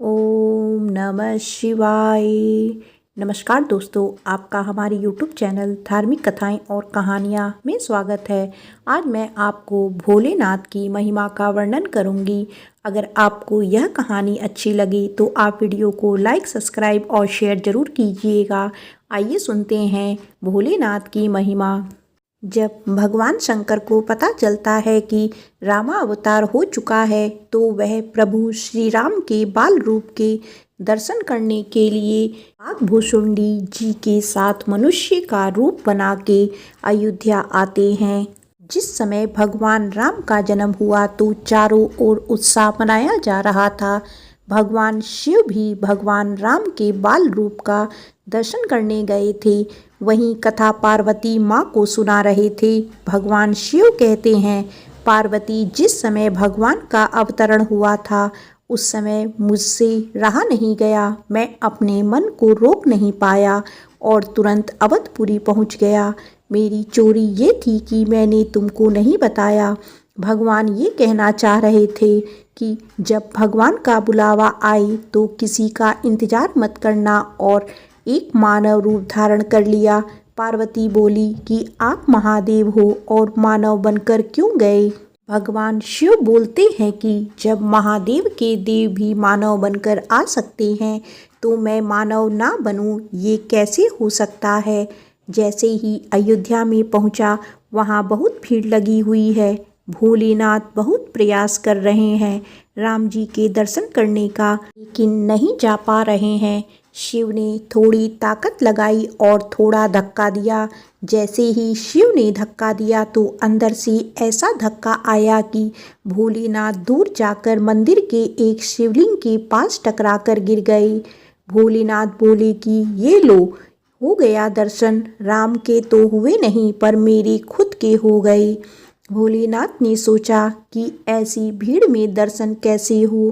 ओम नमः शिवाय। नमस्कार दोस्तों, आपका हमारे YouTube चैनल धार्मिक कथाएं और कहानियां में स्वागत है। आज मैं आपको भोलेनाथ की महिमा का वर्णन करूंगी। अगर आपको यह कहानी अच्छी लगी तो आप वीडियो को लाइक, सब्सक्राइब और शेयर ज़रूर कीजिएगा। आइए सुनते हैं भोलेनाथ की महिमा। जब भगवान शंकर को पता चलता है कि रामा अवतार हो चुका है तो वह प्रभु श्री राम के बाल रूप के दर्शन करने के लिए काकभूषुंडी जी के साथ मनुष्य का रूप बना के अयोध्या आते हैं। जिस समय भगवान राम का जन्म हुआ तो चारों ओर उत्साह मनाया जा रहा था। भगवान शिव भी भगवान राम के बाल रूप का दर्शन करने गए थे। वहीं कथा पार्वती माँ को सुना रहे थे। भगवान शिव कहते हैं, पार्वती, जिस समय भगवान का अवतरण हुआ था उस समय मुझसे रहा नहीं गया। मैं अपने मन को रोक नहीं पाया और तुरंत अवधपुरी पहुँच गया। मेरी चोरी ये थी कि मैंने तुमको नहीं बताया। भगवान ये कहना चाह रहे थे कि जब भगवान का बुलावा आए तो किसी का इंतजार मत करना, और एक मानव रूप धारण कर लिया। पार्वती बोली कि आप महादेव हो और मानव बनकर क्यों गए? भगवान शिव बोलते हैं कि जब महादेव के देव भी मानव बनकर आ सकते हैं तो मैं मानव ना बनूं, ये कैसे हो सकता है? जैसे ही अयोध्या में पहुंचा, वहां बहुत भीड़ लगी हुई है। भोलेनाथ बहुत प्रयास कर रहे हैं राम जी के दर्शन करने का, लेकिन नहीं जा पा रहे हैं। शिव ने थोड़ी ताकत लगाई और थोड़ा धक्का दिया। जैसे ही शिव ने धक्का दिया तो अंदर से ऐसा धक्का आया कि भोलेनाथ दूर जाकर मंदिर के एक शिवलिंग के पास टकराकर गिर गए। भोलेनाथ बोले कि ये लो, हो गया दर्शन। राम के तो हुए नहीं पर मेरे खुद के हो गए। भोलेनाथ ने सोचा कि ऐसी भीड़ में दर्शन कैसे हो।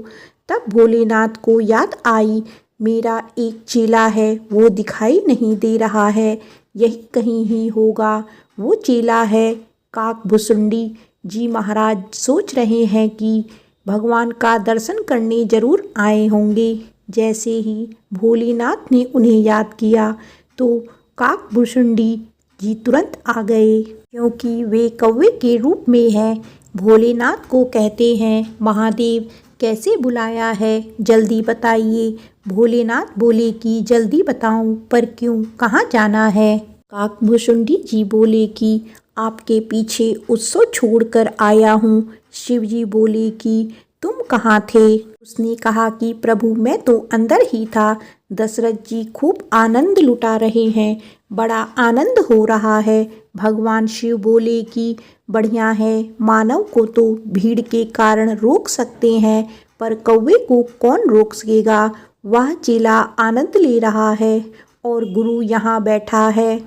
तब भोलेनाथ को याद आई, मेरा एक चेला है, वो दिखाई नहीं दे रहा है, यही कहीं ही होगा। वो चेला है काकभूषुंडी जी। महाराज सोच रहे हैं कि भगवान का दर्शन करने जरूर आए होंगे। जैसे ही भोलेनाथ ने उन्हें याद किया तो काकभूषुंडी जी तुरंत आ गए, क्योंकि वे कौवे के रूप में हैं। भोलेनाथ को कहते हैं, महादेव कैसे बुलाया है, जल्दी बताइए। भोलेनाथ बोले कि जल्दी बताऊं, पर क्यों, कहाँ जाना है? काकभूषुंडी जी बोले कि आपके पीछे उत्सव छोड़कर आया हूँ। शिव जी बोले कि तुम कहाँ थे? उसने कहा कि प्रभु मैं तो अंदर ही था। दशरथ जी खूब आनंद लुटा रहे हैं, बड़ा आनंद हो रहा है। भगवान शिव बोले कि बढ़िया है, मानव को तो भीड़ के कारण रोक सकते हैं, पर कौवे को कौन रोक सकेगा? वह चेला आनंद ले रहा है और गुरु यहाँ बैठा है।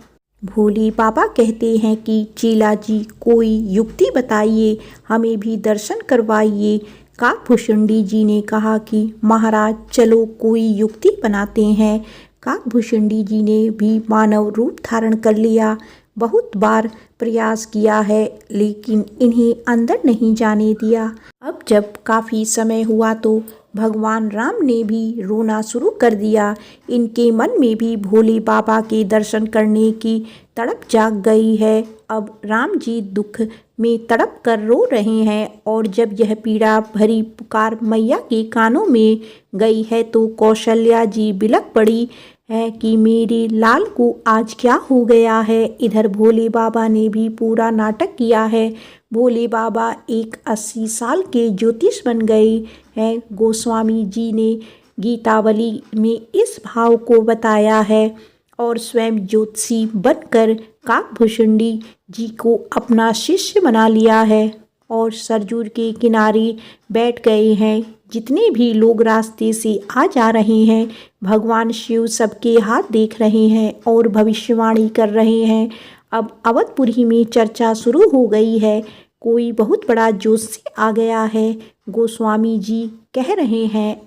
भोले बाबा कहते हैं कि चेला जी कोई युक्ति बताइए, हमें भी दर्शन करवाइए। काकभूषुंडी जी ने कहा कि महाराज चलो कोई युक्ति बनाते हैं। काकभूषुंडी जी ने भी मानव रूप धारण कर लिया। बहुत बार प्रयास किया है लेकिन इन्हें अंदर नहीं जाने दिया। अब जब काफ़ी समय हुआ तो भगवान राम ने भी रोना शुरू कर दिया। इनके मन में भी भोले बाबा के दर्शन करने की तड़प जाग गई है। अब राम जी दुख में तड़प कर रो रहे हैं, और जब यह पीड़ा भरी पुकार मैया के कानों में गई है तो कौशल्या जी बिलख पड़ी है कि मेरे लाल को आज क्या हो गया है। इधर भोले बाबा ने भी पूरा नाटक किया है। भोले बाबा एक 80 साल के ज्योतिष बन गए हैं। गोस्वामी जी ने गीतावली में इस भाव को बताया है और स्वयं ज्योतिषी बनकर काकभूषुंडी जी को अपना शिष्य बना लिया है और सरजू के किनारे बैठ गए हैं। जितने भी लोग रास्ते से आ जा रहे हैं, भगवान शिव सबके हाथ देख रहे हैं और भविष्यवाणी कर रहे हैं। अब अवधपुरी में चर्चा शुरू हो गई है। कोई बहुत बड़ा जोशी आ गया है। गोस्वामी जी कह रहे हैं,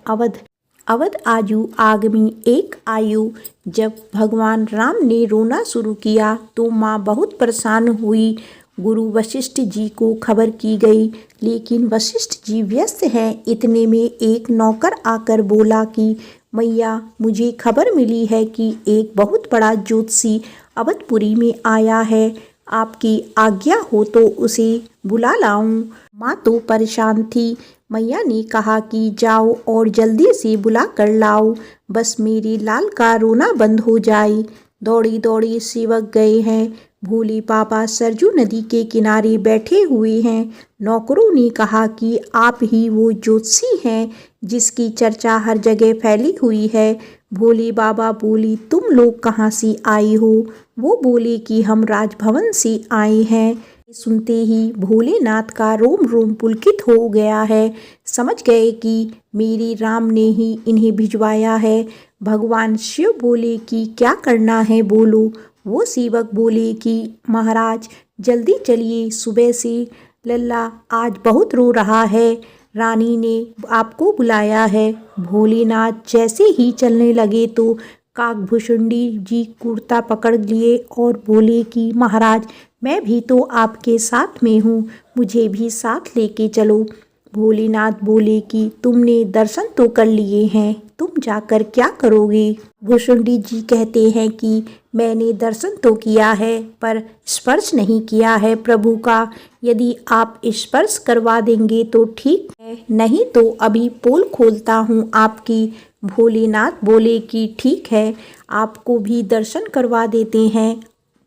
अवध आजू आगमी एक आयु। जब भगवान राम ने रोना शुरू किया तो माँ बहुत परेशान हुई। गुरु वशिष्ठ जी को खबर की गई, लेकिन वशिष्ठ जी व्यस्त हैं। इतने में एक नौकर आकर बोला कि मैया, मुझे खबर मिली है कि एक बहुत बड़ा ज्योतिषी अवधपुरी में आया है। आपकी आज्ञा हो तो उसे बुला लाऊं। माँ तो परेशान थी। मैया ने कहा कि जाओ और जल्दी से बुला कर लाओ, बस मेरे लाल का रोना बंद हो जाए। दौड़ी दौड़ी सेवक गए हैं। भोले बाबा सरजू नदी के किनारे बैठे हुए हैं। नौकरों ने कहा कि आप ही वो ज्योतिषी हैं जिसकी चर्चा हर जगह फैली हुई है। भोले बाबा बोली, तुम लोग कहाँ से आए हो? वो बोले कि हम राजभवन से आए हैं। सुनते ही भोलेनाथ का रोम रोम पुलकित हो गया है। समझ गए कि मेरे राम ने ही इन्हें भिजवाया है। भगवान शिव बोले कि क्या करना है बोलो। वो सेवक बोले कि महाराज जल्दी चलिए, सुबह से लल्ला आज बहुत रो रहा है, रानी ने आपको बुलाया है। भोलेनाथ जैसे ही चलने लगे तो काकभूषुंडी जी कुर्ता पकड़ लिए और बोले कि महाराज मैं भी तो आपके साथ में हूँ, मुझे भी साथ लेके चलो। भोलेनाथ बोले कि तुमने दर्शन तो कर लिए हैं, तुम जाकर क्या करोगे? भूषुंडी जी कहते हैं कि मैंने दर्शन तो किया है पर स्पर्श नहीं किया है प्रभु का। यदि आप स्पर्श करवा देंगे तो ठीक है, नहीं तो अभी पोल खोलता हूँ आपकी। भोलेनाथ बोले कि ठीक है, आपको भी दर्शन करवा देते हैं,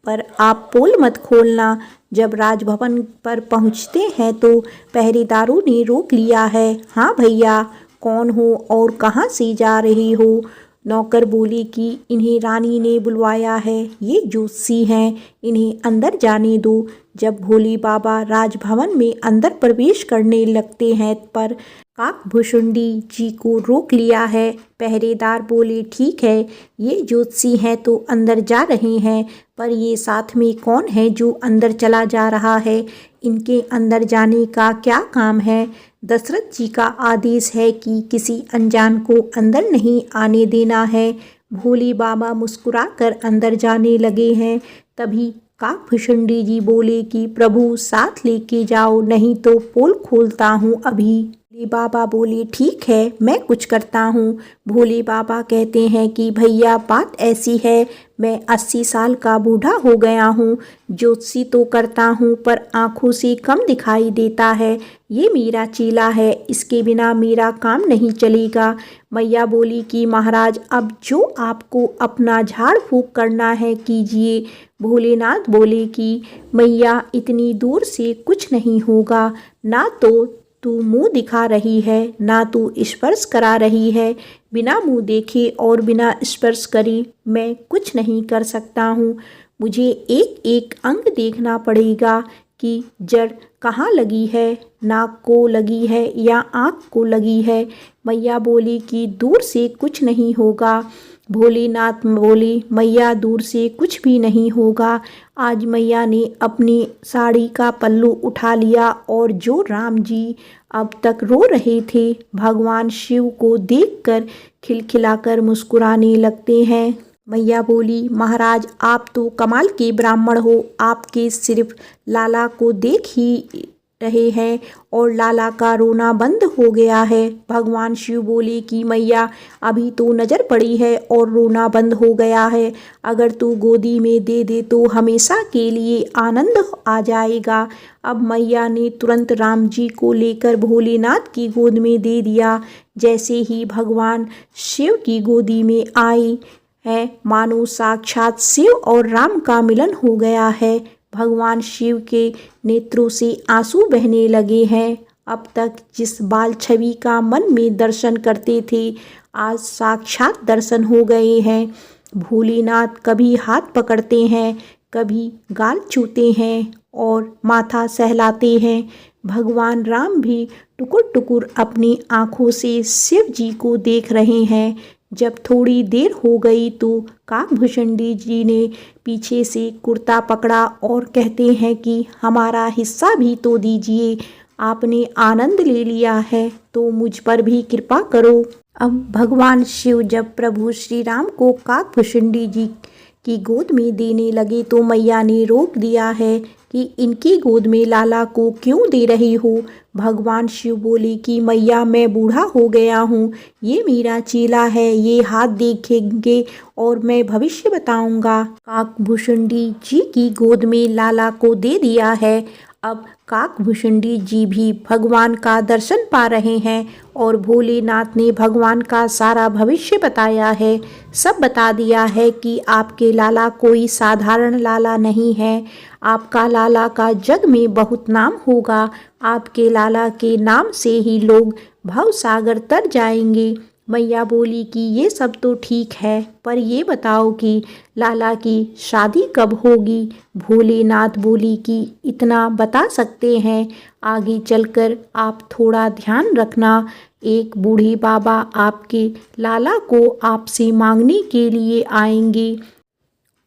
पर आप पोल मत खोलना। जब राजभवन पर पहुंचते हैं तो पहरेदारों ने रोक लिया है। हाँ भैया, कौन हो और कहाँ से जा रहे हो? नौकर बोले कि इन्हें रानी ने बुलवाया है, ये ज्योतिषी हैं, इन्हें अंदर जाने दो। जब भोले बाबा राजभवन में अंदर प्रवेश करने लगते हैं पर काकभूषुंडी जी को रोक लिया है। पहरेदार बोले ठीक है, ये ज्योतिषी हैं तो अंदर जा रहे हैं, पर ये साथ में कौन है जो अंदर चला जा रहा है? इनके अंदर जाने का क्या काम है? दशरथ जी का आदेश है कि किसी अनजान को अंदर नहीं आने देना है। भोले बाबा मुस्कुराकर अंदर जाने लगे हैं। तभी काकभूषुंडी जी बोले कि प्रभु साथ लेके जाओ, नहीं तो पोल खोलता हूँ अभी। भोले बाबा बोले ठीक है, मैं कुछ करता हूँ। भोले बाबा कहते हैं कि भैया बात ऐसी है, मैं 80 साल का बूढ़ा हो गया हूँ, ज्योतिषी तो करता हूँ पर आँखों से कम दिखाई देता है। ये मेरा चेला है, इसके बिना मेरा काम नहीं चलेगा। मैया बोली कि महाराज अब जो आपको अपना झाड़ फूँक करना है कीजिए। भोलेनाथ बोले कि मैया इतनी दूर से कुछ नहीं होगा, ना तो तू मुंह दिखा रही है, ना तू स्पर्श करा रही है। बिना मुंह देखे और बिना स्पर्श करे मैं कुछ नहीं कर सकता हूँ। मुझे एक एक अंग देखना पड़ेगा कि जड़ कहाँ लगी है, नाक को लगी है या आँख को लगी है। मैया बोली कि दूर से कुछ नहीं होगा। भोलेनाथ बोले मैया दूर से कुछ भी नहीं होगा। आज मैया ने अपनी साड़ी का पल्लू उठा लिया और जो राम जी अब तक रो रहे थे, भगवान शिव को देखकर खिलखिलाकर मुस्कुराने लगते हैं। मैया बोली महाराज आप तो कमाल के ब्राह्मण हो, आपके सिर्फ लाला को देख ही रहे हैं और लाला का रोना बंद हो गया है। भगवान शिव बोले कि मैया अभी तो नज़र पड़ी है और रोना बंद हो गया है, अगर तू गोदी में दे दे तो हमेशा के लिए आनंद आ जाएगा। अब मैया ने तुरंत राम जी को लेकर भोलेनाथ की गोद में दे दिया। जैसे ही भगवान शिव की गोदी में आए हैं, मानो साक्षात शिव और राम का मिलन हो गया है। भगवान शिव के नेत्रों से आंसू बहने लगे हैं। अब तक जिस बाल छवि का मन में दर्शन करते थे, आज साक्षात दर्शन हो गए हैं। भोलेनाथ कभी हाथ पकड़ते हैं, कभी गाल छूते हैं और माथा सहलाते हैं। भगवान राम भी टुकुर टुकुर अपनी आँखों से शिव जी को देख रहे हैं। जब थोड़ी देर हो गई तो काकभूषुंडी जी ने पीछे से कुर्ता पकड़ा और कहते हैं कि हमारा हिस्सा भी तो दीजिए, आपने आनंद ले लिया है तो मुझ पर भी कृपा करो। अब भगवान शिव जब प्रभु श्री राम को काकभूषुंडी जी की गोद में देने लगे तो मैया ने रोक दिया है कि इनकी गोद में लाला को क्यों दे रही हो। भगवान शिव बोले कि मैया मैं बूढ़ा हो गया हूँ, ये मेरा चेला है, ये हाथ देखेंगे और मैं भविष्य बताऊंगा। काकभूषुंडी जी की गोद में लाला को दे दिया है। अब काकभूषुंडी जी भी भगवान का दर्शन पा रहे हैं और भोलेनाथ ने भगवान का सारा भविष्य बताया है। सब बता दिया है कि आपके लाला कोई साधारण लाला नहीं है, आपका लाला का जग में बहुत नाम होगा। आपके लाला के नाम से ही लोग भव सागर तर जाएंगे। मैया बोली कि ये सब तो ठीक है, पर ये बताओ कि लाला की शादी कब होगी। भोलेनाथ बोली कि इतना बता सकते हैं, आगे चलकर आप थोड़ा ध्यान रखना। एक बूढ़े बाबा आपके लाला को आपसे मांगने के लिए आएंगे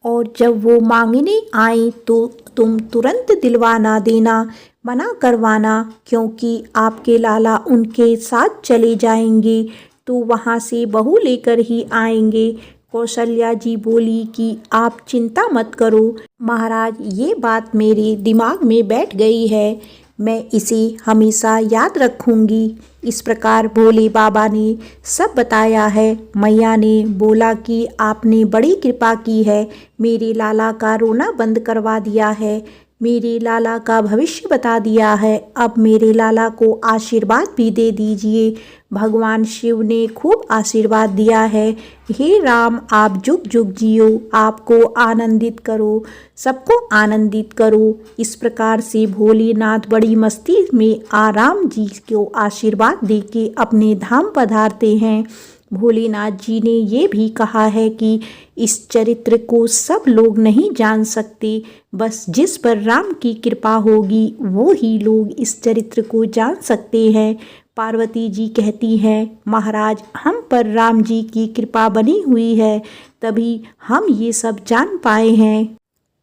और जब वो मांगने आए तो तुम तुरंत दिलवा देना, मना करवाना, क्योंकि आपके लाला उनके साथ चले जाएंगे तो वहाँ से बहू लेकर ही आएंगे। कौशल्या जी बोली कि आप चिंता मत करो महाराज, ये बात मेरे दिमाग में बैठ गई है, मैं इसे हमेशा याद रखूंगी। इस प्रकार भोले बाबा ने सब बताया है। मैया ने बोला कि आपने बड़ी कृपा की है, मेरे लाला का रोना बंद करवा दिया है, मेरे लाला का भविष्य बता दिया है, अब मेरे लाला को आशीर्वाद भी दे दीजिए। भगवान शिव ने खूब आशीर्वाद दिया है। हे राम, आप जुग जुग जियो, आपको आनंदित करो, सबको आनंदित करो। इस प्रकार से भोलेनाथ बड़ी मस्ती में राम जी को आशीर्वाद देके अपने धाम पधारते हैं। भोलेनाथ जी ने ये भी कहा है कि इस चरित्र को सब लोग नहीं जान सकते, बस जिस पर राम की कृपा होगी वो ही लोग इस चरित्र को जान सकते हैं। पार्वती जी कहती हैं, महाराज हम पर राम जी की कृपा बनी हुई है, तभी हम ये सब जान पाए हैं।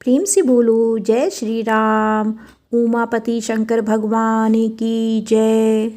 प्रेम से बोलो जय श्री राम। उमापति शंकर भगवान की जय।